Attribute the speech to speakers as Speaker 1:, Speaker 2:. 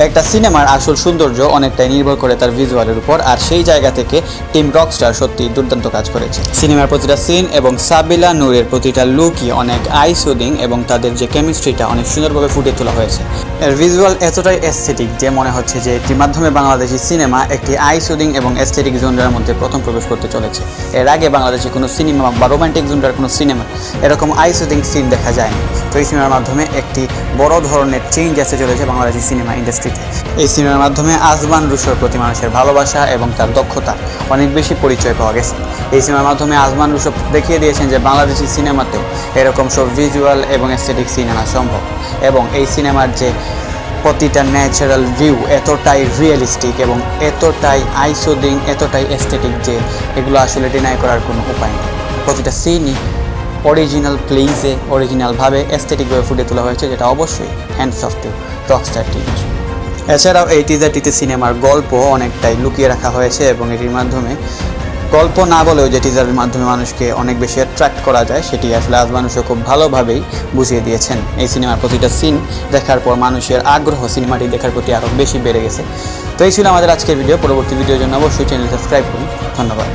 Speaker 1: একটা সিনেমার আসল সৌন্দর্য অনেকটাই নির্ভর করে তার ভিজুয়ালের উপর, আর সেই জায়গা থেকে টিম রকস্টার সত্যি দুর্দান্ত কাজ করেছে। সিনেমার প্রতিটা সিন এবং সাবিলা নূরের প্রতিটা লুকই অনেক আই সুদিং এবং তাদের যে কেমিস্ট্রিটা অনেক সুন্দরভাবে ফুটে তোলা হয়েছে। এর ভিজুয়াল এতটাই এস্থেটিক যে মনে হচ্ছে যে এটির মাধ্যমে বাংলাদেশি সিনেমা একটি আই সুদিং এবং এস্থেটিক জোনরার মধ্যে প্রথম প্রবেশ করতে চলেছে। এর আগে বাংলাদেশে কোনো সিনেমা বা রোমান্টিক জোনরার কোনো সিনেমা এরকম আই সুদিং সিন দেখা যায়নি। তো এই সিনেমার মাধ্যমে একটি বড় ধরনের চেঞ্জ আসতে চলেছে বাংলাদেশি সিনেমা ইন্ডাস্ট্রিতে। এই সিনেমার মাধ্যমে আজমান রুশোর প্রতি মানুষের ভালোবাসা এবং তার দক্ষতা অনেক বেশি পরিচয় পাওয়া গেছে। এই সিনেমার মাধ্যমে আজমান রুশো দেখিয়ে দিয়েছেন যে বাংলাদেশি সিনেমাতেও এরকম সব ভিজুয়াল এবং এস্থেটিক সিন আনা সম্ভব, এবং এই সিনেমার যে প্রতিটা ন্যাচারাল ভিউ এতটাই রিয়েলিস্টিক এবং এতটাই আইসোদিং, এতটাই এস্থেটিক যে এগুলো আসলে ডিনাই করার কোনো উপায় নেই। প্রতিটা সিনই অরিজিনাল প্লেসে অরিজিনালভাবে এস্থেটিকভাবে ফুটে তোলা হয়েছে, যেটা অবশ্যই hands off to rockstar team. এছাড়াও এই টিজারটিতে সিনেমার গল্প অনেকটাই লুকিয়ে রাখা হয়েছে এবং এটির মাধ্যমে গল্প না বলেও যে টিজারের মাধ্যমে মানুষকে অনেক বেশি অ্যাট্রাক্ট করা যায় সেটি আসলে আজ মানুষও খুব ভালোভাবেই বুঝিয়ে দিয়েছেন। এই সিনেমার প্রতিটা সিন দেখার পর মানুষের আগ্রহ সিনেমাটি দেখার প্রতি আরও বেশি বেড়ে গেছে। তো এই ছিল আমাদের আজকের ভিডিও। পরবর্তী ভিডিওর জন্য অবশ্যই চ্যানেল সাবস্ক্রাইব করুন। ধন্যবাদ।